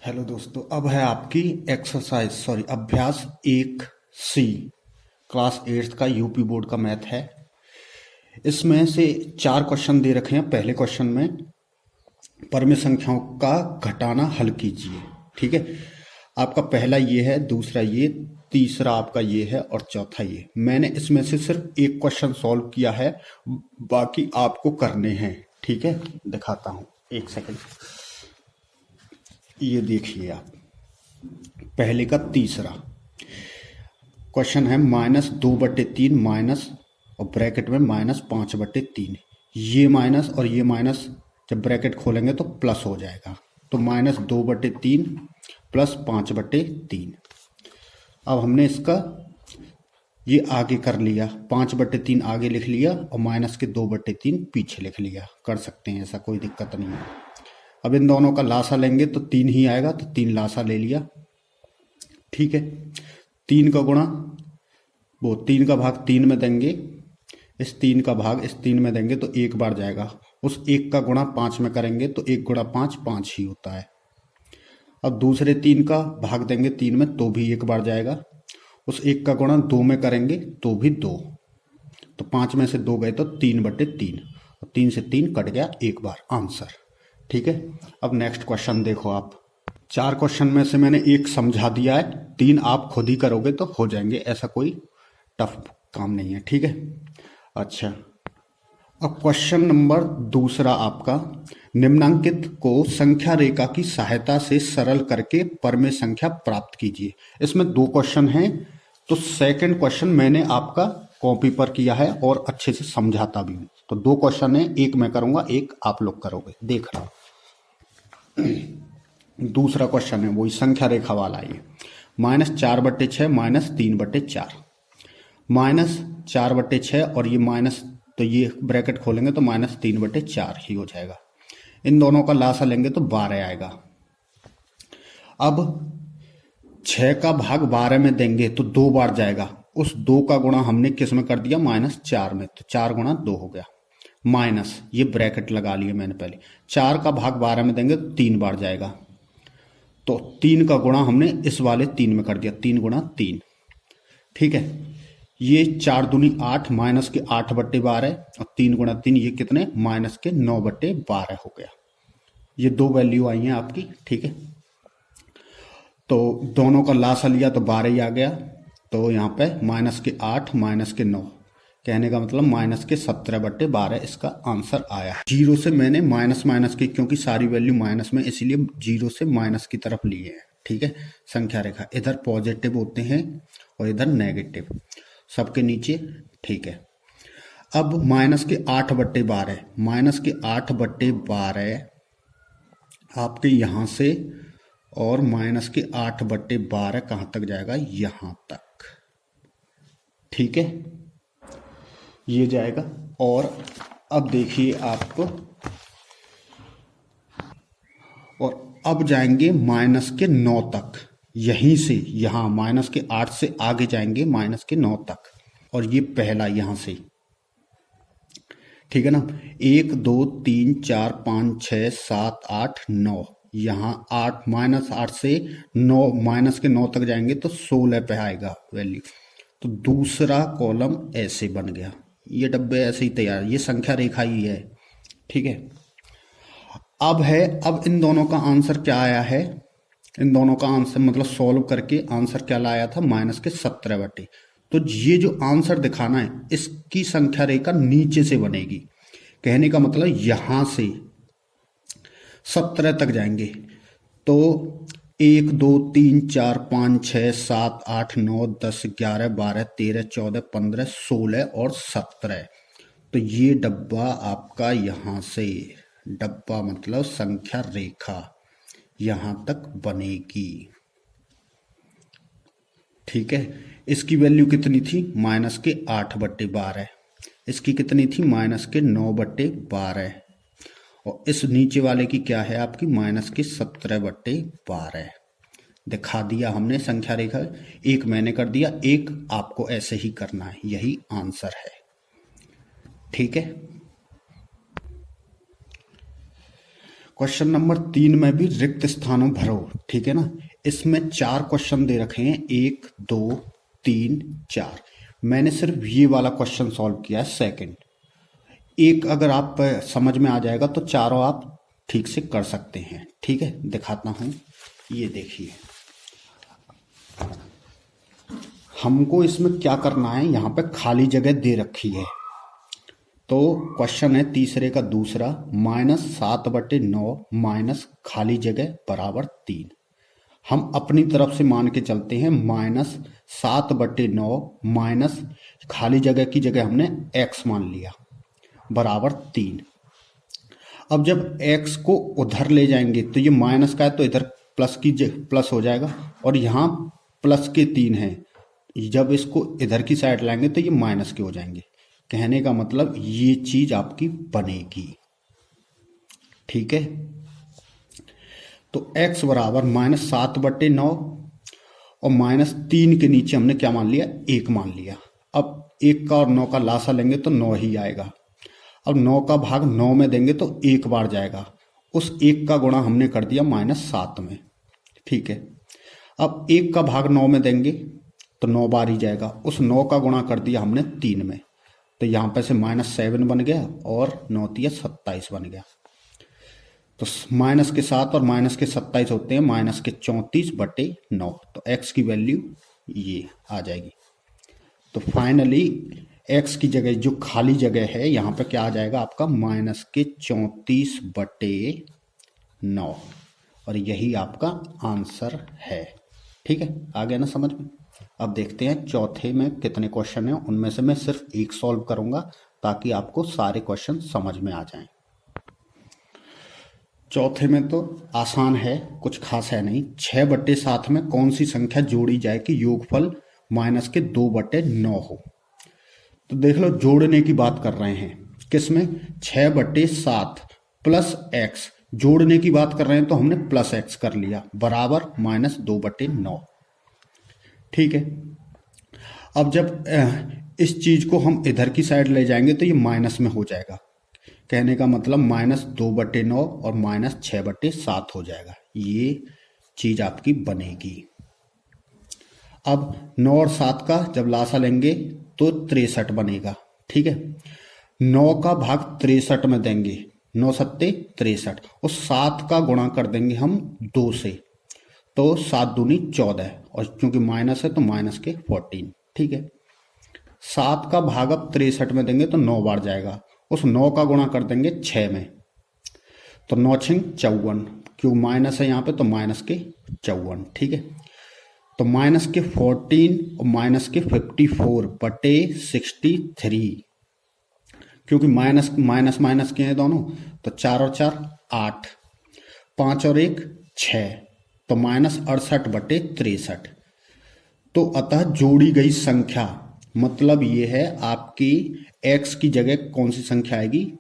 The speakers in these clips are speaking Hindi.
हेलो दोस्तों, अब है आपकी अभ्यास 1C क्लास 8th का यूपी बोर्ड का मैथ है। इसमें से 4 क्वेश्चन दे रखे हैं। पहले क्वेश्चन में परमेय संख्याओं का घटाना हल कीजिए। ठीक है, आपका पहला ये है, दूसरा ये, तीसरा आपका ये है और चौथा ये। मैंने इसमें से सिर्फ एक क्वेश्चन सॉल्व किया है, बाकी आपको करने हैं। ठीक है, दिखाता हूँ, एक सेकंड। ये देखिए आप, पहले का तीसरा क्वेश्चन है -2/3 माइनस और ब्रैकेट में -5/3। ये माइनस और ये माइनस जब ब्रैकेट खोलेंगे तो प्लस हो जाएगा, तो -2/3 प्लस 5/3। अब हमने इसका ये आगे कर लिया, 5/3 आगे लिख लिया और माइनस के 2/3 पीछे लिख लिया। कर सकते हैं ऐसा, कोई दिक्कत नहीं है। अब इन दोनों का लासा लेंगे तो 3 ही आएगा, तो 3 लासा ले लिया। ठीक है, 3 का गुणा, वो 3 का भाग 3 में देंगे, इस 3 का भाग इस 3 में देंगे तो 1 बार जाएगा। उस 1 का गुणा 5 में करेंगे तो 1 गुणा 5 5 ही होता है। अब दूसरे 3 का भाग देंगे 3 में तो भी 1 बार जाएगा। उस 1 का गुणा 2 में करेंगे तो भी 2, तो 5 में से 2 गए तो 3/3 और 3 से 3 कट गया, 1 बार आंसर। ठीक है, अब नेक्स्ट क्वेश्चन देखो आप। 4 क्वेश्चन में से मैंने एक समझा दिया है, 3 आप खुद ही करोगे तो हो जाएंगे, ऐसा कोई टफ काम नहीं है। ठीक है, अच्छा, अब क्वेश्चन नंबर दूसरा आपका, निम्नांकित को संख्या रेखा की सहायता से सरल करके परमेय संख्या प्राप्त कीजिए। इसमें 2 क्वेश्चन हैं, तो सेकंड क्वेश्चन मैंने आपका कॉपी पर किया है और अच्छे से समझाता भी हूं। तो 2 क्वेश्चन है, एक मैं करूंगा, एक आप लोग करोगे, देख रहा हूं। दूसरा क्वेश्चन है वही संख्या रेखा वाला, ये -4/6 -3/4। -4/6 और ये माइनस, तो ये ब्रैकेट खोलेंगे तो -3/4 ही हो जाएगा। इन दोनों का लासा लेंगे तो 12 आएगा। अब 6 का भाग 12 में देंगे तो 2 बार जाएगा। उस 2 का गुणा हमने किस में कर दिया, -4 में, तो 4 गुणा 2 हो गया। माइनस, ये ब्रैकेट लगा लिए मैंने पहले, 4 का भाग 12 में देंगे तो 3 बार जाएगा। तो 3 का गुणा हमने इस वाले 3 में कर दिया, 3 गुणा 3। ठीक है, ये 4 दूनी 8, माइनस के 8/12 और 3 गुणा 3 ये कितने, माइनस के 9/12 हो गया। ये 2 वैल्यू आई हैं आपकी। ठीक है, तो दोनों का लासा लिया तो 12 ही आ गया। तो यहाँ पे -8 -9, कहने का मतलब -17/12 इसका आंसर आया। जीरो से मैंने माइनस की, क्योंकि सारी वैल्यू माइनस में, इसीलिए जीरो से माइनस की तरफ लिए हैं। ठीक है, संख्या रेखा इधर पॉजिटिव होते हैं और इधर नेगेटिव, सबके नीचे। ठीक है, अब -8/12, -8/12 आपके यहां से, और -8/12 कहां तक जाएगा, यहां तक। ठीक है, ये जाएगा। और अब देखिए आपको, और अब जाएंगे -9 तक, यहीं से यहां -8 से आगे जाएंगे -9 तक, और ये पहला यहां से। ठीक है ना, 1 2 3 4 5 6 7 8 9, यहां 8, -8 से 9, -9 तक जाएंगे तो 16 पे आएगा वैल्यू। तो दूसरा कॉलम ऐसे बन गया, ये डब्बे ऐसे ही तैयार, ये संख्या रेखा ही है। ठीक है, अब इन दोनों का आंसर क्या आया है, इन दोनों का आंसर मतलब सॉल्व करके आंसर क्या लाया था, -17/। तो ये जो आंसर दिखाना है, इसकी संख्या रेखा नीचे से बनेगी, कहने का मतलब यहां से 17 तक जाएंगे। तो 1 2 3 4 5 6 7 8 9 10 11 12 13 14 15 16 और 17। तो ये डब्बा आपका यहां से, डब्बा मतलब संख्या रेखा यहां तक बनेगी। ठीक है, इसकी वैल्यू कितनी थी, -8/12, इसकी कितनी थी, -9/12, और इस नीचे वाले की क्या है आपकी, -17/12। दिखा दिया हमने संख्या रेखा, एक मैंने कर दिया, एक आपको ऐसे ही करना है, यही आंसर है। ठीक है, क्वेश्चन नंबर 3 में भी रिक्त स्थानों भरो, ठीक है ना। इसमें 4 क्वेश्चन दे रखे हैं, 1 2 3 4। मैंने सिर्फ ये वाला क्वेश्चन सॉल्व किया है सेकंड। एक अगर आप समझ में आ जाएगा तो चारों आप ठीक से कर सकते हैं, ठीक है। दिखाता हूँ, ये देखिए हमको इसमें क्या करना है। यहाँ पे खाली जगह दे रखी है, तो क्वेश्चन है तीसरे का दूसरा, -7/9 माइनस खाली जगह बराबर 3। हम अपनी तरफ से मान के चलते हैं, -7/9 माइनस खाली जगह की जगह हमने x मान लिया बराबर 3। अब जब x को उधर ले जाएंगे तो ये माइनस का है तो इधर प्लस हो जाएगा, और यहाँ प्लस के 3 है, जब इसको इधर की साइड लाएंगे तो ये माइनस के हो जाएंगे। कहने का मतलब ये चीज आपकी बनेगी, ठीक है। तो x बराबर -7/9 और -3 के नीचे हमने क्या मान लिया, 1 मान लिया। अब 1 का और 9 का लासा लेंगे तो 9 ही आएगा। अब 9 का भाग 9 में देंगे तो 1 बार जाएगा, उस 1 का गुणा हमने कर दिया -7 में, ठीक है। अब 1 का भाग 9 में देंगे तो 9 बार ही जाएगा, उस 9 का गुणा कर दिया हमने 3 में, तो यहाँ पे से -7 बन गया और 9 × 27 बन गया। तो माइनस के 7 और माइनस के 27 होते हैं -34/9, तो x की वैल्यू ये आ जाएगी। तो फाइनली x की जगह जो खाली जगह है यहाँ पे क्या आ जाएगा आपका, -34/9, और यही आपका आंसर है, ठीक है। आ गया ना समझ में। अब देखते हैं चौथे में कितने क्वेश्चन हैं, उनमें से मैं सिर्फ एक सॉल्व करूंगा ताकि आपको सारे क्वेश्चन समझ में आ जाएं। चौथे में तो आसान है, कुछ खास है नहीं। 6/7 में कौन सी संख्या जोड़ी जाए कि योगफल -2/9 हो। तो देख लो, जोड़ने की बात कर रहे हैं, किसमें, 6/7 प्लस x, जोड़ने की बात कर रहे हैं तो हमने प्लस x कर लिया बराबर -2/9, ठीक है। अब जब इस चीज को हम इधर की साइड ले जाएंगे तो ये माइनस में हो जाएगा। कहने का मतलब -2/9 और -6/7 हो जाएगा, ये चीज आपकी बनेगी। अब 9 और 7 का जब लासा लेंगे तो 63 बनेगा, ठीक है। 9 का भाग 63 में देंगे, 9 सत्ते 63, उस 7 का गुणा कर देंगे हम 2 से, तो 7 दूनी 14, और क्योंकि माइनस है तो माइनस के 14, ठीक है। 7 का भाग अब 63 में देंगे तो 9 बार जाएगा, उस 9 का गुणा कर देंगे 6 में, तो 9 × 6 = 54, क्यों माइनस है यहाँ पे तो माइनस के 54, ठीक है। तो माइनस के 14 और माइनस के 54/63, क्योंकि माइनस माइनस माइनस के हैं दोनों, तो 4 और 4 8, 5 और 1 6, तो -68/63। तो अतः जोड़ी गई संख्या, मतलब ये है आपकी x की जगह कौन सी संख्या आएगी,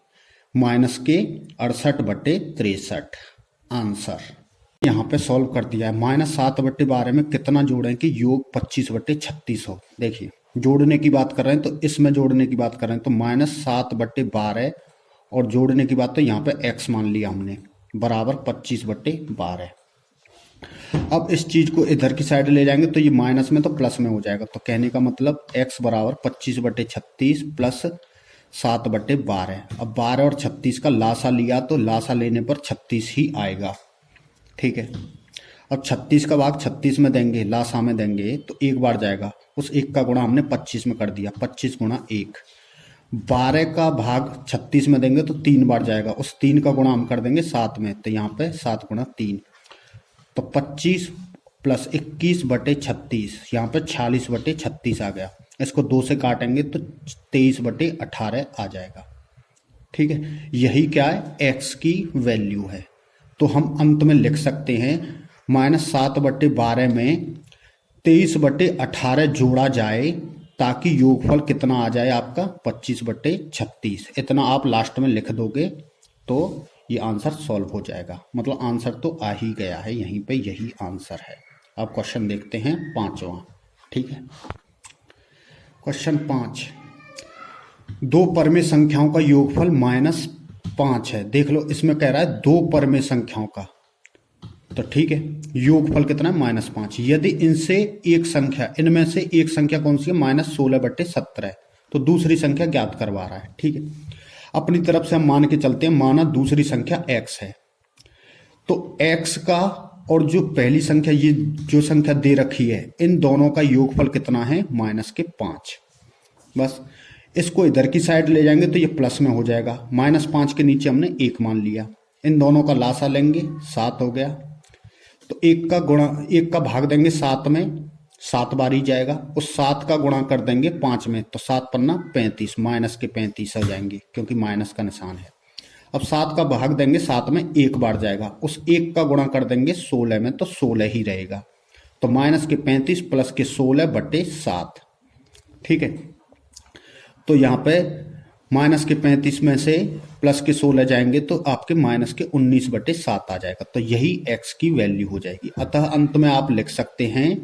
-68/63 आंसर। यहाँ पे सॉल्व कर दिया है। -7/12 में कितना जोड़ें कि योग 25/36 हो। देखिए, जोड़ने की बात कर रहे हैं तो इसमें जोड़ने की बात कर रहे हैं तो -7/12, और जोड़ने की बात तो यहाँ पे x मान लिया हमने बराबर 25/12। अब इस चीज को इधर की साइड ले जाएंगे तो ये माइनस में तो प्लस में हो जाएगा, तो कहने का मतलब x बराबर 25/36 प्लस 7/12। अब 12 और 36 का लासा लिया तो लासा लेने पर 36 ही आएगा, ठीक है। अब 36 का भाग 36 में देंगे, लासा में देंगे तो 1 बार जाएगा, उस 1 का गुणा हमने 25 में कर दिया, 25 × 1। 12 का भाग 36 में देंगे तो 3 बार जाएगा, उस 3 का गुणा हम कर देंगे 7 में, तो यहाँ पे 7 × 3, तो 25 + 21/36, यहाँ पे 46/36 आ गया। इसको 2 से काटेंगे तो 23/18 आ जाएगा, ठीक है। यही क्या है, x की वैल्यू है। तो हम अंत में लिख सकते हैं -7/12 में 23/18 जोड़ा जाए ताकि योगफल कितना आ जाए आपका 25/36। इतना आप लास्ट में लिख दोगे तो ये आंसर सॉल्व हो जाएगा। मतलब आंसर तो आ ही गया है, यहीं पे यही आंसर है। अब क्वेश्चन देखते हैं 5वां, ठीक है। क्वेश्चन 5, 2 परमे संख्याओं का योगफल 5 है। देख लो इसमें कह रहा है दो परमेय संख्याओं का, तो ठीक है योगफल कितना है -5। यदि इनसे एक संख्या, इनमें से एक संख्या कौन सी है -16/17 है, तो दूसरी संख्या ज्ञात करवा रहा है। ठीक है, अपनी तरफ से हम मान के चलते हैं, माना दूसरी संख्या x है, तो x का और जो पहली संख्या ये जो संख्या दे रखी है, इन दोनों का योगफल कितना है -5। बस इसको इधर की साइड ले जाएंगे तो ये प्लस में हो जाएगा। -5 के नीचे हमने 1 मान लिया, इन दोनों का लासा लेंगे 7 हो गया, तो 1 का भाग देंगे 7 में, 7 बार ही जाएगा, उस 7 का गुणा कर देंगे 5 में, तो 7 पन्ना 35, माइनस के 35 हो जाएंगे क्योंकि माइनस का निशान है। अब 7 का भाग देंगे 7 में, 1 बार जाएगा, उस 1 का गुणा कर देंगे 16 में, तो 16 ही रहेगा, तो माइनस के 35 प्लस के 16/7। ठीक है, तो यहाँ पे माइनस के 35 में से प्लस के 16 जाएंगे तो आपके माइनस के 19/7 आ जाएगा, तो यही x की वैल्यू हो जाएगी। अतः अंत में आप लिख सकते हैं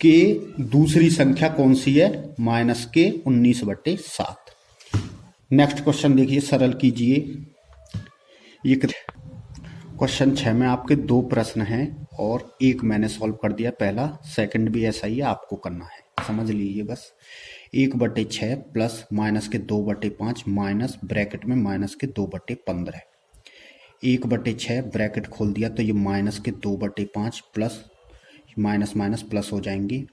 कि दूसरी संख्या कौन सी है माइनस के 19/7। नेक्स्ट क्वेश्चन देखिए, सरल कीजिए। ये क्वेश्चन 6 में आपके 2 प्रश्न हैं और एक मैंने सॉल्व कर दिया, पहला, सेकंड भी ऐसा ही है, आपको करना है, समझ लीजिए बस। 1/6 प्लस माइनस के 2/5 माइनस ब्रैकेट में माइनस के 2/15। 1/6 ब्रैकेट खोल दिया तो ये माइनस के 2/5 प्लस माइनस माइनस प्लस हो जाएंगे,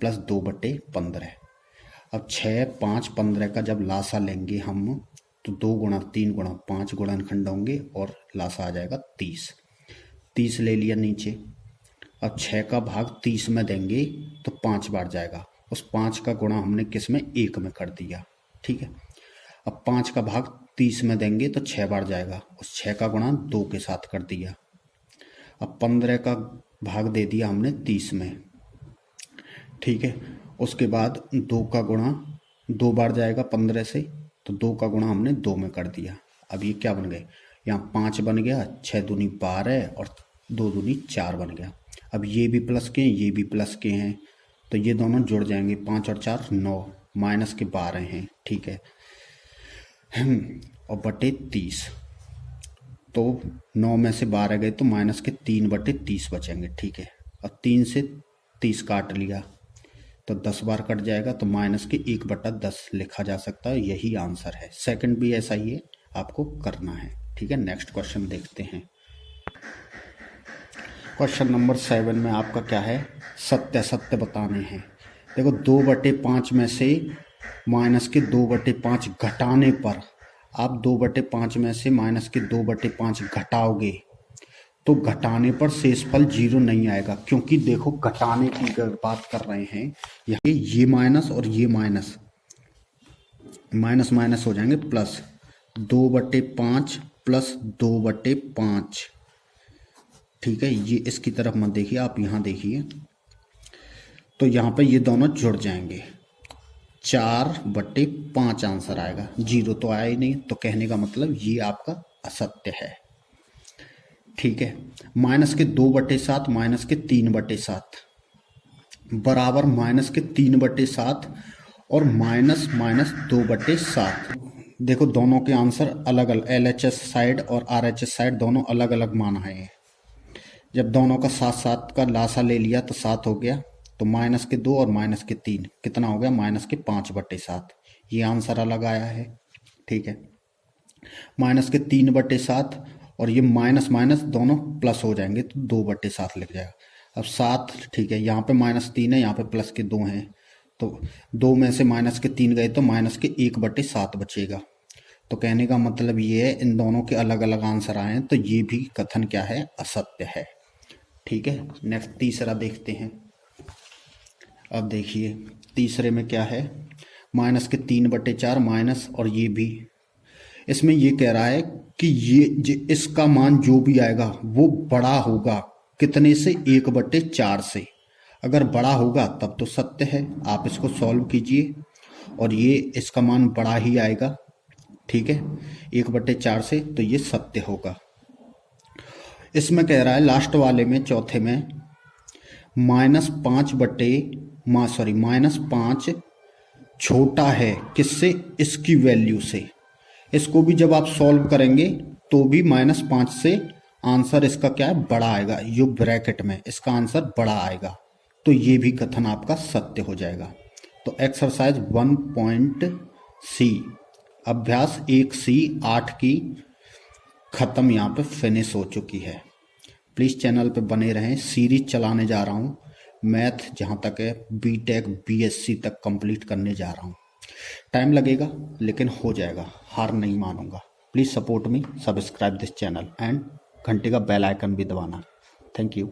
प्लस 2/15। अब 6, 5, 15 का जब लासा लेंगे हम तो 2 गुणा 3 गुणा 5 गुणनखंड होंगे और लासा आ जाएगा 30। 30 ले लिया नीचे। अब 6 का भाग 30 में देंगे तो 5 बार जाएगा, उस 5 का गुणा हमने किस में 1 में कर दिया। ठीक है, अब 5 का भाग 30 में देंगे तो 6 बार जाएगा, उस 6 का गुणा 2 के साथ कर दिया। अब 15 का भाग दे दिया हमने 30 में। ठीक है, उसके बाद 2 का गुणा 2 बार जाएगा 15 से, तो 2 का गुणा हमने 2 में कर दिया। अब ये क्या बन गए, यहाँ 5 बन गया, 6 दूनी 12 और 2 दूनी 4 बन गया। अब ये भी प्लस के हैं, ये भी प्लस के हैं, तो ये दोनों जुड़ जाएंगे, 5 और 4 9, माइनस के 12 हैं। ठीक है, और बटे 30, तो 9 में से 12 गए तो माइनस के 3/30 बचेंगे। ठीक है, और 3 से 30 काट लिया तो 10 बार कट जाएगा, तो माइनस के 1/10 लिखा जा सकता है, यही आंसर है। सेकंड भी ऐसा ही है, आपको करना है। ठीक है, नेक्स्ट क्वेश्चन देखते हैं। क्वेश्चन नंबर 7 में आपका क्या है, सत्य सत्य बताने हैं। देखो 2/5 में से माइनस के 2/5 घटाने पर, आप 2/5 में से माइनस के 2/5 घटाओगे तो घटाने पर शेषफल 0 नहीं आएगा, क्योंकि देखो घटाने की अगर बात कर रहे हैं, ये माइनस और ये माइनस माइनस माइनस हो जाएंगे प्लस, 2/5 प्लस 2/5। ठीक है, ये इसकी तरफ मत देखिए, आप यहाँ देखिए, तो यहाँ पे ये दोनों जुड़ जाएंगे, 4/5 आंसर आएगा। 0 तो आया ही नहीं, तो कहने का मतलब ये आपका असत्य है। ठीक है, माइनस के 2/7 माइनस के 3/7 बराबर माइनस के 3/7 और माइनस माइनस 2/7। देखो दोनों के आंसर अलग अलग, LHS साइड और RHS साइड दोनों अलग अलग मान आए हैं। जब दोनों का 7 का लासा ले लिया तो 7 हो गया, तो माइनस के 2 और माइनस के 3 कितना हो गया, माइनस के 5/7। ये आंसर अलग आया है। ठीक है, माइनस के 3/7 और ये माइनस माइनस दोनों प्लस हो जाएंगे तो 2/7 लिख जाएगा। अब 7, ठीक है, यहाँ पे -3 है, यहाँ पे प्लस के 2 हैं, तो 2 में से माइनस के 3 गए तो माइनस के 1/7 बचेगा। तो कहने का मतलब ये है, इन दोनों के अलग अलग आंसर आए हैं, तो ये भी कथन क्या है, असत्य है। ठीक है, नेक्स्ट तीसरा देखते हैं। अब देखिए तीसरे में क्या है, माइनस के 3/4 माइनस, और ये भी, इसमें ये कह रहा है कि ये इसका मान जो भी आएगा वो बड़ा होगा कितने से, 1/4 से। अगर बड़ा होगा तब तो सत्य है, आप इसको सॉल्व कीजिए और ये इसका मान बड़ा ही आएगा। ठीक है, 1/4 से, तो ये सत्य होगा। इसमें कह रहा है लास्ट वाले में, चौथे में, -5 छोटा है किससे, इसकी वैल्यू से। इसको भी जब आप सॉल्व करेंगे तो भी -5 से आंसर इसका क्या है, बड़ा आएगा। जो ब्रैकेट में इसका आंसर बड़ा आएगा, तो ये भी कथन आपका सत्य हो जाएगा। तो एक्सरसाइज 1.C अभ्यास 1C 8 की खत्म, यहाँ पे फिनिश हो चुकी है। प्लीज़ चैनल पे बने रहें, सीरीज चलाने जा रहा हूँ। मैथ जहाँ तक है बीटेक बीएससी तक कंप्लीट करने जा रहा हूँ। टाइम लगेगा लेकिन हो जाएगा, हार नहीं मानूंगा। Please support me, subscribe this channel and घंटे का बेल आइकन भी दबाना। Thank you.